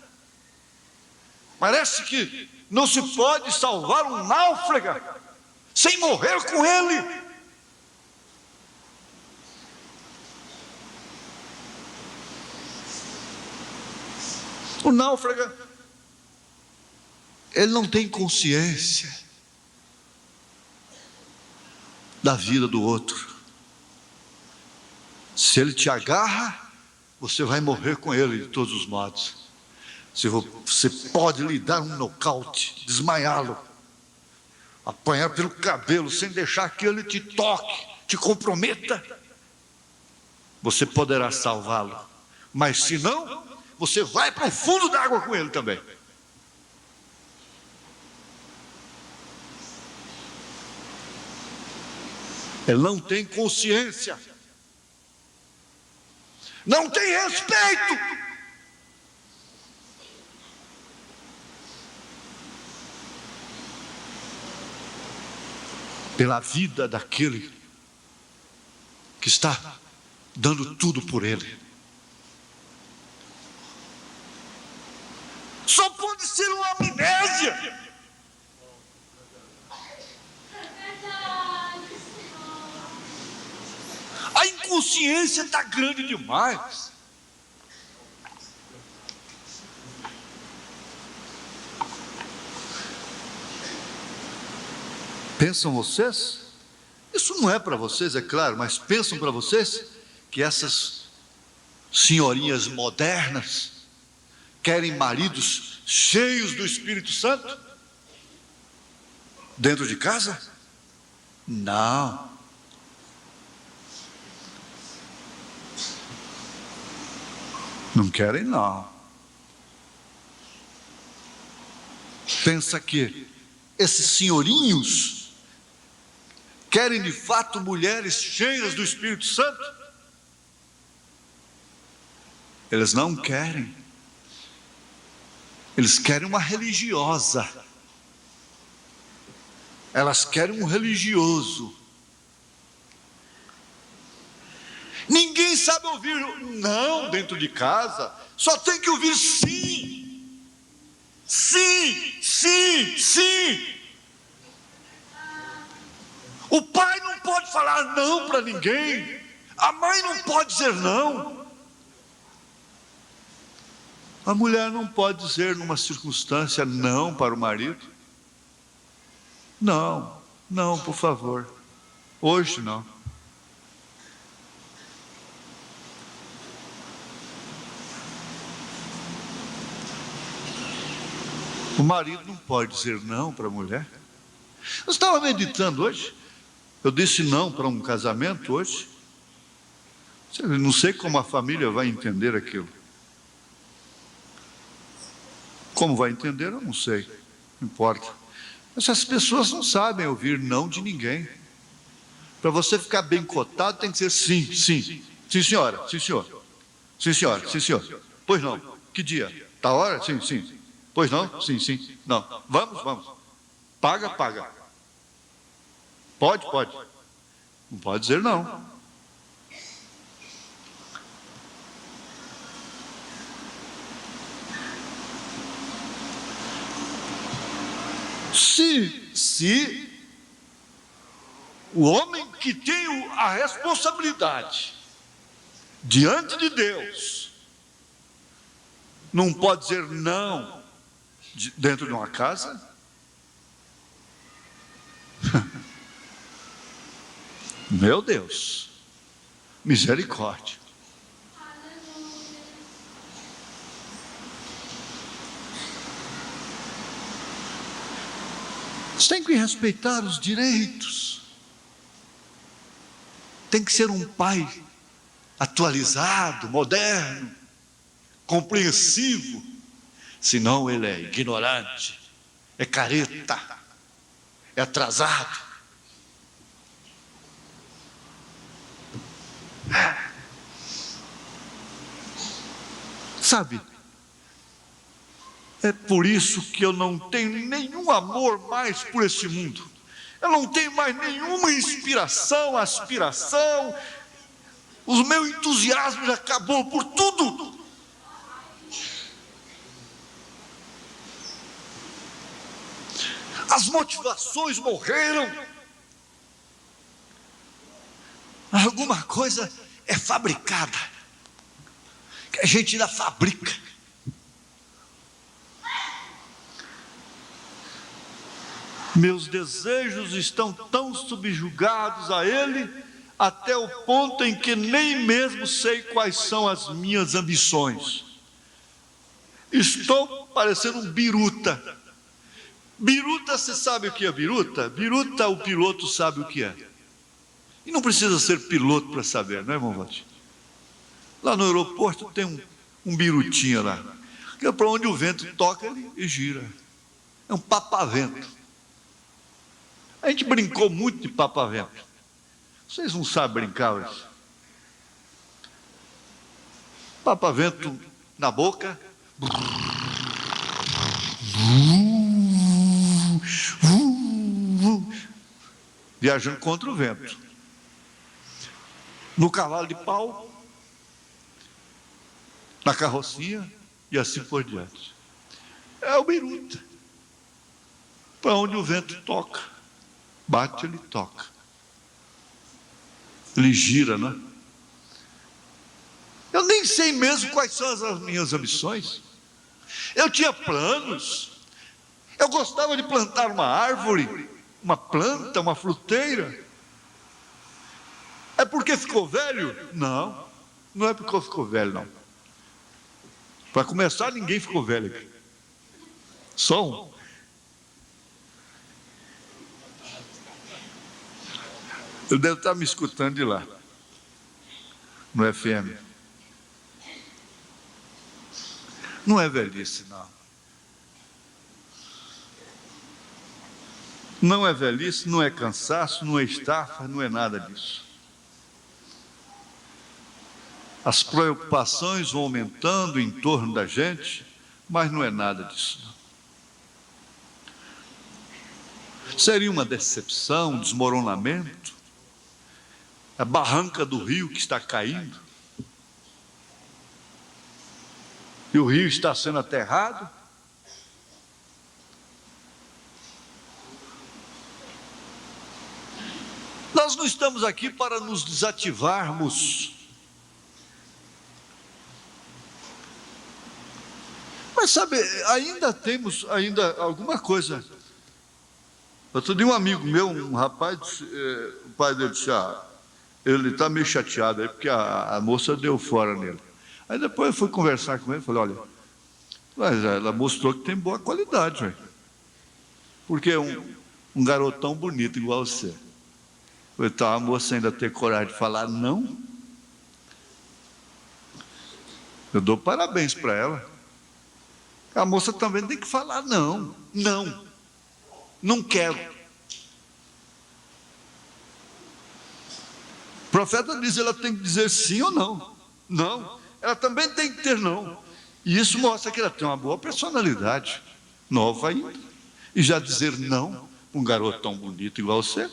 Parece que não se pode salvar um náufrago sem morrer com ele. O náufrago, ele não tem consciência da vida do outro. Se ele te agarra, você vai morrer com ele de todos os modos. Você pode lhe dar um nocaute, desmaiá-lo, apanhar pelo cabelo, sem deixar que ele te toque, te comprometa. Você poderá salvá-lo, mas se não, você vai para o fundo da água com ele também. Ele não tem consciência, não tem respeito. Pela vida daquele que está dando tudo por ele. Só pode ser uma amnésia. A inconsciência está grande demais. Pensam vocês? Isso não é para vocês, é claro, mas pensam para vocês que essas senhorinhas modernas querem maridos cheios do Espírito Santo dentro de casa? Não. Não querem, não. Pensa que esses senhorinhos querem de fato mulheres cheias do Espírito Santo? Eles não querem. Eles querem uma religiosa. Elas querem um religioso. Ninguém sabe ouvir não dentro de casa. Só tem que ouvir sim. Sim, sim, sim. O pai não pode falar não para ninguém. A mãe não pode dizer não. A mulher não pode dizer numa circunstância não para o marido. Não, não, por favor. Hoje não. O marido não pode dizer não para a mulher. Eu estava meditando hoje. Eu disse não para um casamento hoje. Não sei como a família vai entender aquilo. Como vai entender, eu não sei, não importa. Essas pessoas não sabem ouvir não de ninguém. Para você ficar bem cotado, tem que ser sim, sim. Sim, senhora, sim, senhor. Sim, senhora, sim, senhor. Pois não. Que dia? Tá a hora? Sim, sim. Pois não? Sim, sim. Não. Vamos, vamos. Paga, paga. Pode, pode. Não pode dizer não. Se o homem que tem a responsabilidade diante de Deus não pode dizer não dentro de uma casa, meu Deus, misericórdia. Você tem que respeitar os direitos. Tem que ser um pai atualizado, moderno, compreensivo. Senão ele é ignorante, é careta, é atrasado. Sabe, é por isso que eu não tenho nenhum amor mais por esse mundo. Eu não tenho mais nenhuma inspiração, aspiração. O meu entusiasmo já acabou por tudo. As motivações morreram. Alguma coisa é fabricada, que a gente ainda fabrica. Meus desejos estão tão subjugados a Ele, até o ponto em que nem mesmo sei quais são as minhas ambições. Estou parecendo um biruta. Biruta, você sabe o que é biruta? Biruta, o piloto sabe o que é. E não precisa ser piloto para saber, não é, irmão Valdir? Lá no aeroporto tem um birutinha lá, que é para onde o vento toca, ele gira. É um papavento. A gente brincou muito de papavento. Vocês não sabem brincar hoje. Papavento na boca. Viajando contra o vento. No cavalo de pau, na carrocinha e assim por diante. É o biruta. Para onde o vento toca, bate, ele toca. Ele gira, né? Eu nem sei mesmo quais são as minhas ambições. Eu tinha planos. Eu gostava de plantar uma árvore, uma planta, uma fruteira. É porque ficou velho? Não, não é porque ficou velho, não. Para começar, ninguém ficou velho aqui. Só um. Ele deve estar me escutando de lá, no FM. Não é velhice, não. Não é velhice, não é cansaço, não é estafa, não é nada disso. As preocupações vão aumentando em torno da gente, mas não é nada disso, não. Seria uma decepção, um desmoronamento, a barranca do rio que está caindo, e o rio está sendo aterrado. Nós não estamos aqui para nos desativarmos. Mas sabe, ainda temos alguma coisa. Outro dia um amigo meu, um rapaz, o pai dele disse, ele está meio chateado aí, porque a moça deu fora nele. Aí depois eu fui conversar com ele e falei, olha, mas ela mostrou que tem boa qualidade, véio. Porque um garotão bonito igual você. Então a moça ainda ter coragem de falar não. Eu dou parabéns para ela. A moça também tem que falar: não, não, não quero. O profeta diz: ela tem que dizer sim ou não. Não, ela também tem que ter não. E isso mostra que ela tem uma boa personalidade, nova ainda. E já dizer não para um garoto tão bonito igual você.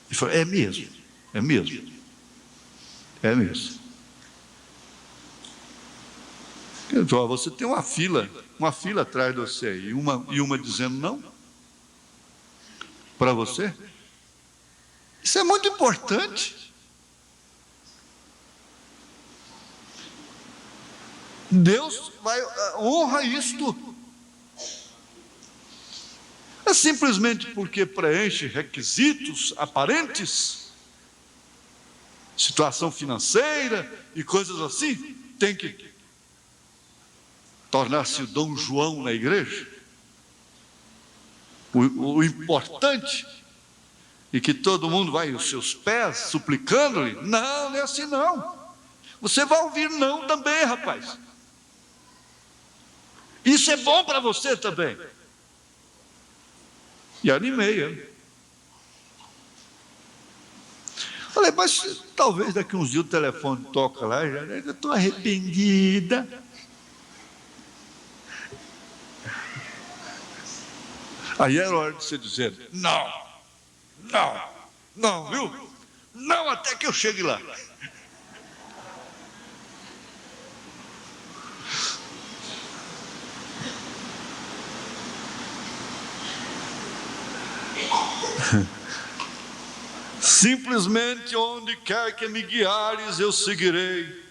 E falou: é mesmo, é mesmo, é mesmo. Então, você tem uma fila atrás de você aí, e uma dizendo não para você. Isso é muito importante. Deus honra isto. É simplesmente porque preenche requisitos aparentes, situação financeira e coisas assim, tem que tornar-se o Dom João na igreja. O importante e que todo mundo vai aos seus pés suplicando-lhe. Não, não é assim não. Você vai ouvir não também, rapaz. Isso é bom para você também. E animei ele. Falei: mas talvez daqui uns dias o telefone toca lá, já estou arrependida. Aí era hora de você dizer: não, não, não, viu? Não, até que eu chegue lá. Simplesmente onde quer que me guiares, eu seguirei.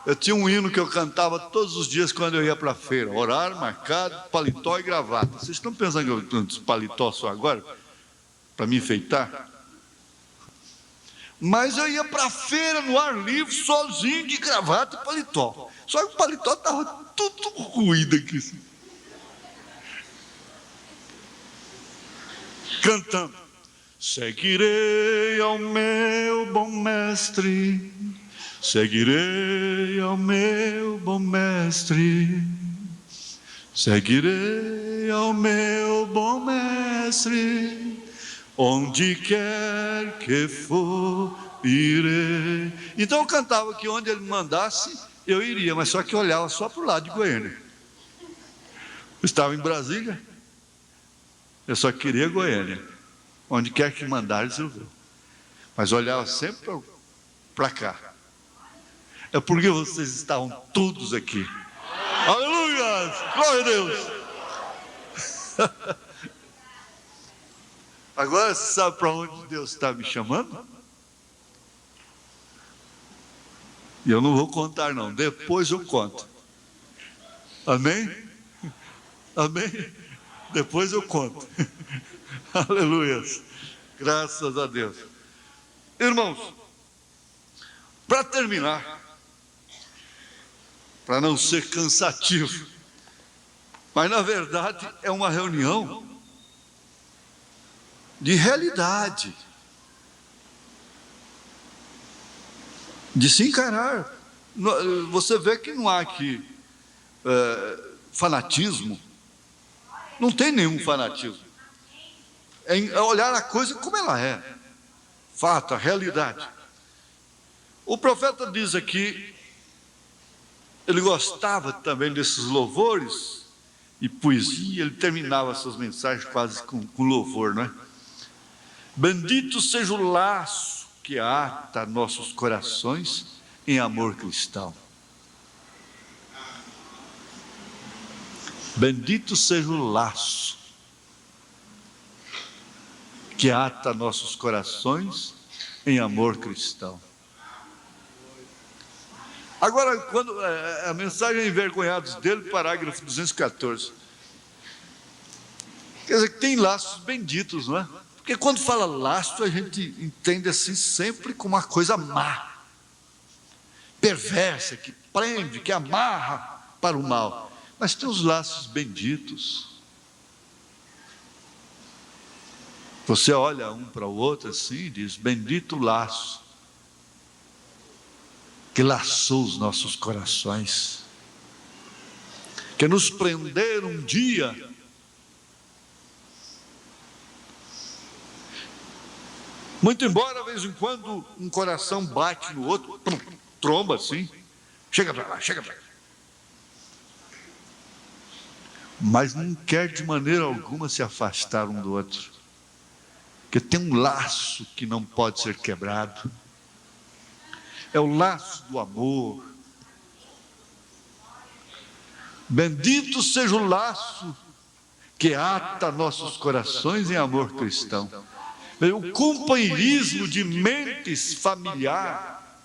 Eu tinha um hino que eu cantava todos os dias quando eu ia para a feira: horário marcado, paletó e gravata. Vocês estão pensando que eu uso paletó só agora? Para me enfeitar? Mas eu ia para a feira no ar livre, sozinho, de gravata e paletó. Só que o paletó estava tudo ruído aqui, assim. Cantando: seguirei ao meu bom mestre, seguirei ao meu bom mestre, seguirei ao meu bom mestre, onde quer que for, irei. Então eu cantava que onde ele mandasse, eu iria, mas só que eu olhava só para o lado de Goiânia. Eu estava em Brasília, eu só queria Goiânia. Onde quer que mandares, eu vou. Mas olhava sempre para cá. É porque vocês estavam todos aqui. Aleluia! Glória a Deus! Agora você sabe para onde Deus está me chamando? E eu não vou contar não, depois eu conto. Amém? Amém? Depois eu conto. Aleluia! Graças a Deus. Irmãos, para terminar, para não ser cansativo, mas na verdade é uma reunião de realidade, de se encarar. Você vê que não há aqui fanatismo, não tem nenhum fanatismo. É olhar a coisa como ela é, fato, a realidade. O profeta diz aqui, ele gostava também desses louvores e poesia, ele terminava suas mensagens quase com louvor, não é? Bendito seja o laço que ata nossos corações em amor cristão. Bendito seja o laço que ata nossos corações em amor cristão. Agora, quando a mensagem Envergonhados dele, parágrafo 214. Quer dizer que tem laços benditos, não é? Porque quando fala laço, a gente entende assim sempre como uma coisa má, perversa, que prende, que amarra para o mal. Mas tem os laços benditos. Você olha um para o outro assim e diz: bendito laço que laçou os nossos corações, que nos prenderam um dia, muito embora, de vez em quando, um coração bate no outro, tromba assim, chega para lá, chega para lá. Mas não quer de maneira alguma se afastar um do outro, porque tem um laço que não pode ser quebrado, é o laço do amor. Bendito seja o laço que ata nossos corações em amor cristão. O companheirismo de mentes familiar.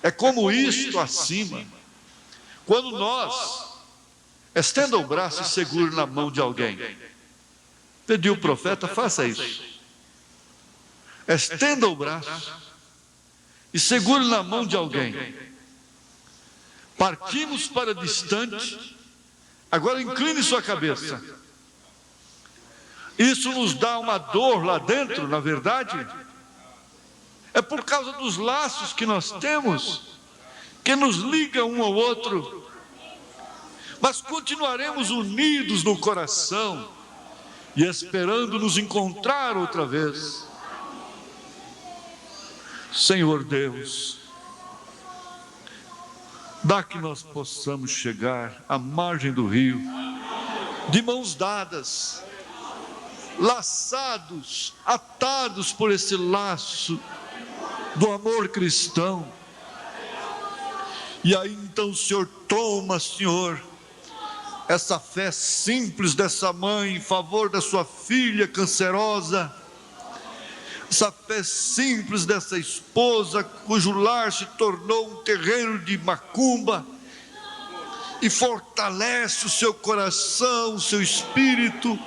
É como isto acima. Quando nós, estenda o braço e segure na mão de alguém. Pediu o profeta, faça isso. Estenda o braço e segure na mão de alguém. Partimos para distante, agora incline sua cabeça. Isso nos dá uma dor lá dentro, na verdade. É por causa dos laços que nós temos, que nos liga um ao outro. Mas continuaremos unidos no coração e esperando nos encontrar outra vez. Senhor Deus, dá que nós possamos chegar à margem do rio, de mãos dadas, laçados, atados por esse laço do amor cristão. E aí então o Senhor toma, Senhor, essa fé simples dessa mãe em favor da sua filha cancerosa, essa fé simples dessa esposa cujo lar se tornou um terreiro de macumba, e fortalece o seu coração, o seu espírito.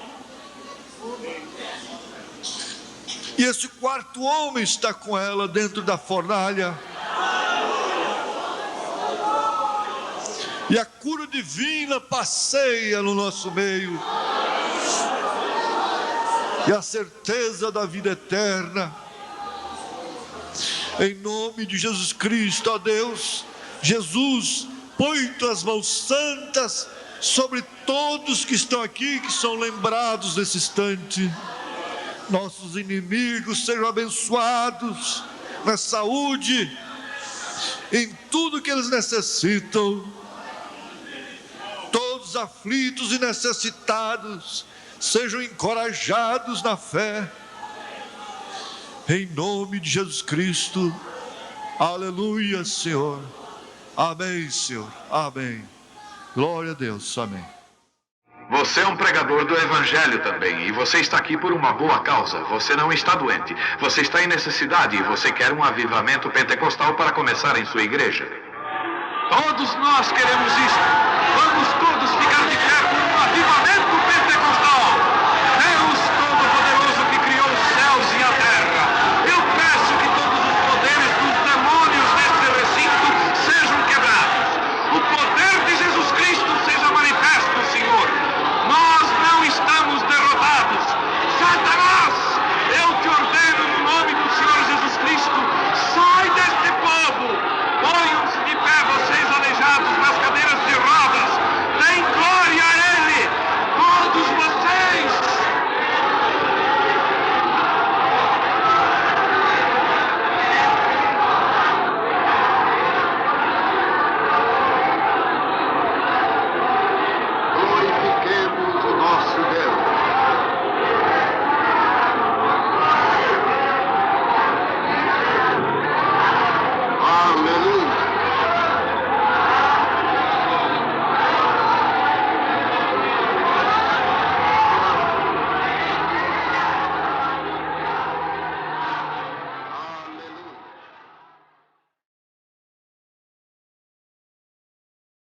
E esse quarto homem está com ela dentro da fornalha. E a cura divina passeia no nosso meio. E a certeza da vida eterna. Em nome de Jesus Cristo, ó Deus, Jesus, põe tuas mãos santas sobre todos que estão aqui, que são lembrados nesse instante. Nossos inimigos sejam abençoados na saúde, em tudo que eles necessitam. Todos aflitos e necessitados sejam encorajados na fé, em nome de Jesus Cristo. Aleluia, Senhor. Amém, Senhor. Amém. Glória a Deus. Amém. Você é um pregador do Evangelho também, e você está aqui por uma boa causa. Você não está doente, você está em necessidade e você quer um avivamento pentecostal para começar em sua igreja. Todos nós queremos isso. Vamos todos ficar de pé por um avivamento.